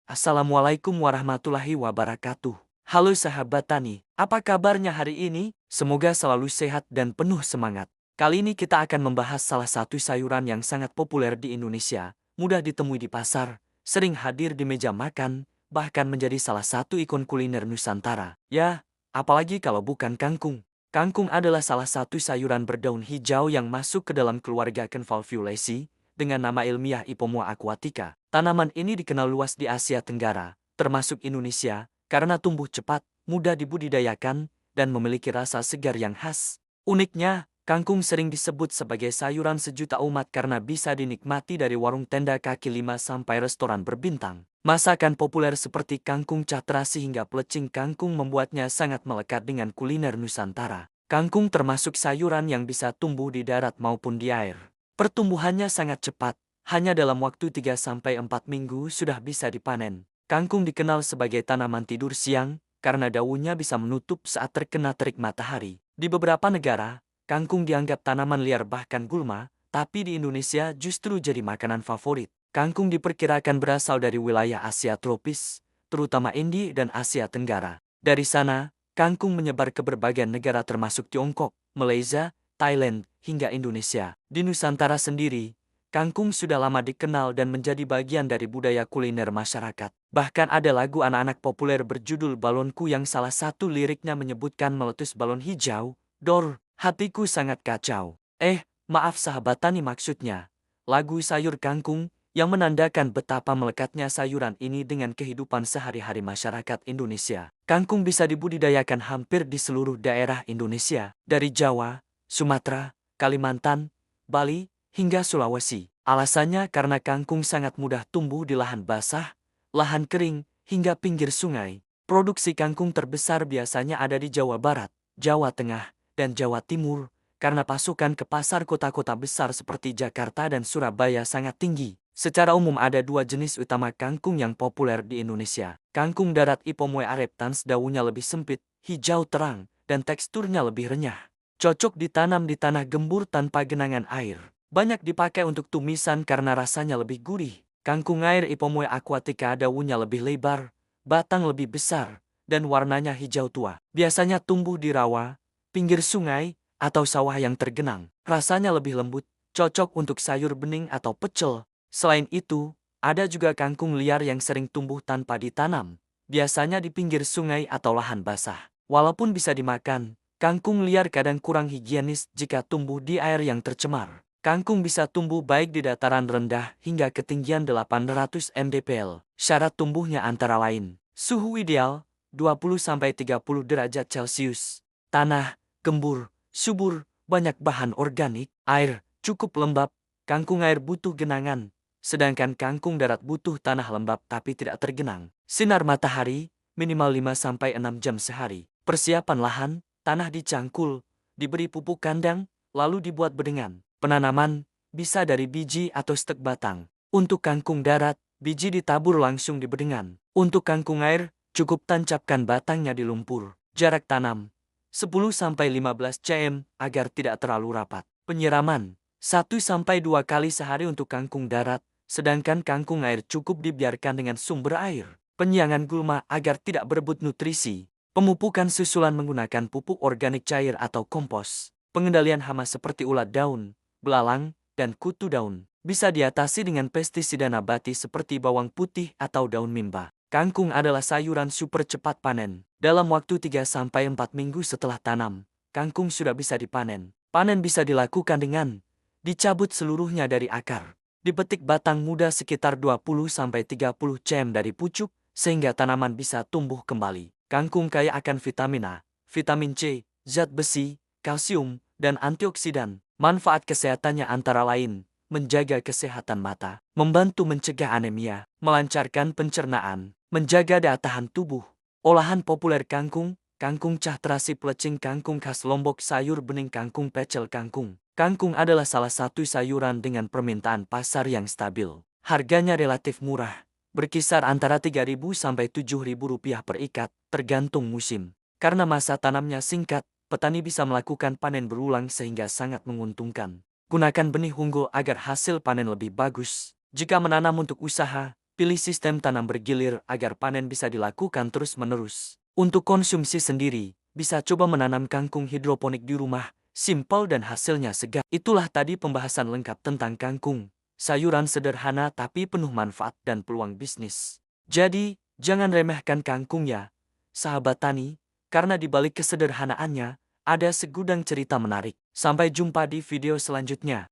Assalamualaikum warahmatullahi wabarakatuh. Halo sahabat tani, apa kabarnya hari ini? Semoga selalu sehat dan penuh semangat. Kali ini kita akan membahas salah satu sayuran yang sangat populer di Indonesia, mudah ditemui di pasar, sering hadir di meja makan, bahkan menjadi salah satu ikon kuliner Nusantara. Ya, apalagi kalau bukan kangkung. Kangkung adalah salah satu sayuran berdaun hijau yang masuk ke dalam keluarga Convolvulaceae, dengan nama ilmiah Ipomoea aquatica. Tanaman ini dikenal luas di Asia Tenggara, termasuk Indonesia, karena tumbuh cepat, mudah dibudidayakan, dan memiliki rasa segar yang khas. Uniknya, kangkung sering disebut sebagai sayuran sejuta umat karena bisa dinikmati dari warung tenda kaki lima sampai restoran berbintang. Masakan populer seperti kangkung catrasi hingga pelecing kangkung membuatnya sangat melekat dengan kuliner Nusantara. Kangkung termasuk sayuran yang bisa tumbuh di darat maupun di air. Pertumbuhannya sangat cepat, hanya dalam waktu 3-4 minggu sudah bisa dipanen. Kangkung dikenal sebagai tanaman tidur siang, karena daunnya bisa menutup saat terkena terik matahari. Di beberapa negara, kangkung dianggap tanaman liar bahkan gulma, tapi di Indonesia justru jadi makanan favorit. Kangkung diperkirakan berasal dari wilayah Asia tropis, terutama India dan Asia Tenggara. Dari sana, kangkung menyebar ke berbagai negara termasuk Tiongkok, Malaysia, Thailand, hingga Indonesia. Di Nusantara sendiri, kangkung sudah lama dikenal dan menjadi bagian dari budaya kuliner masyarakat. Bahkan ada lagu anak-anak populer berjudul Balonku yang salah satu liriknya menyebutkan meletus balon hijau, dor, hatiku sangat kacau. Maaf sahabat tani maksudnya. Lagu sayur kangkung, yang menandakan betapa melekatnya sayuran ini dengan kehidupan sehari-hari masyarakat Indonesia. Kangkung bisa dibudidayakan hampir di seluruh daerah Indonesia, dari Jawa, Sumatera, Kalimantan, Bali, hingga Sulawesi. Alasannya karena kangkung sangat mudah tumbuh di lahan basah, lahan kering, hingga pinggir sungai. Produksi kangkung terbesar biasanya ada di Jawa Barat, Jawa Tengah, dan Jawa Timur, karena pasukan ke pasar kota-kota besar seperti Jakarta dan Surabaya sangat tinggi. Secara umum ada dua jenis utama kangkung yang populer di Indonesia. Kangkung darat Ipomoea areptans daunnya lebih sempit, hijau terang, dan teksturnya lebih renyah. Cocok ditanam di tanah gembur tanpa genangan air. Banyak dipakai untuk tumisan karena rasanya lebih gurih. Kangkung air Ipomoea aquatica daunnya lebih lebar, batang lebih besar, dan warnanya hijau tua. Biasanya tumbuh di rawa, pinggir sungai, atau sawah yang tergenang. Rasanya lebih lembut, cocok untuk sayur bening atau pecel. Selain itu, ada juga kangkung liar yang sering tumbuh tanpa ditanam, biasanya di pinggir sungai atau lahan basah. Walaupun bisa dimakan, kangkung liar kadang kurang higienis jika tumbuh di air yang tercemar. Kangkung bisa tumbuh baik di dataran rendah hingga ketinggian 800 mdpl. Syarat tumbuhnya antara lain: suhu ideal 20-30 derajat Celcius, tanah gembur, subur, banyak bahan organik, air cukup lembab. Kangkung air butuh genangan, sedangkan kangkung darat butuh tanah lembab tapi tidak tergenang. Sinar matahari, minimal 5-6 jam sehari. Persiapan lahan, tanah dicangkul, diberi pupuk kandang, lalu dibuat bedengan. Penanaman, bisa dari biji atau stek batang. Untuk kangkung darat, biji ditabur langsung di bedengan. Untuk kangkung air, cukup tancapkan batangnya di lumpur. Jarak tanam, 10-15 cm agar tidak terlalu rapat. Penyiraman, 1-2 kali sehari untuk kangkung darat, sedangkan kangkung air cukup dibiarkan dengan sumber air. Penyiangan gulma agar tidak berebut nutrisi. Pemupukan susulan menggunakan pupuk organik cair atau kompos. Pengendalian hama seperti ulat daun, belalang, dan kutu daun bisa diatasi dengan pestisida nabati seperti bawang putih atau daun mimba. Kangkung adalah sayuran super cepat panen. Dalam waktu 3-4 minggu setelah tanam, kangkung sudah bisa dipanen. Panen bisa dilakukan dengan dicabut seluruhnya dari akar. Dipetik batang muda sekitar 20-30 cm dari pucuk, sehingga tanaman bisa tumbuh kembali. Kangkung kaya akan vitamin A, vitamin C, zat besi, kalsium, dan antioksidan. Manfaat kesehatannya antara lain: menjaga kesehatan mata, membantu mencegah anemia, melancarkan pencernaan, menjaga daya tahan tubuh. Olahan populer kangkung, kangkung catrasi pelecing kangkung khas Lombok, sayur bening kangkung, pecel kangkung. Kangkung adalah salah satu sayuran dengan permintaan pasar yang stabil. Harganya relatif murah, berkisar antara Rp3.000 sampai Rp7.000 per ikat, tergantung musim. Karena masa tanamnya singkat, petani bisa melakukan panen berulang sehingga sangat menguntungkan. Gunakan benih unggul agar hasil panen lebih bagus. Jika menanam untuk usaha, Pilih sistem tanam bergilir agar panen bisa dilakukan terus-menerus. Untuk konsumsi sendiri, bisa coba menanam kangkung hidroponik di rumah, simpel dan hasilnya segar. Itulah tadi pembahasan lengkap tentang kangkung, sayuran sederhana tapi penuh manfaat dan peluang bisnis. Jadi, jangan remehkan kangkung ya, sahabat tani, karena di balik kesederhanaannya, ada segudang cerita menarik. Sampai jumpa di video selanjutnya.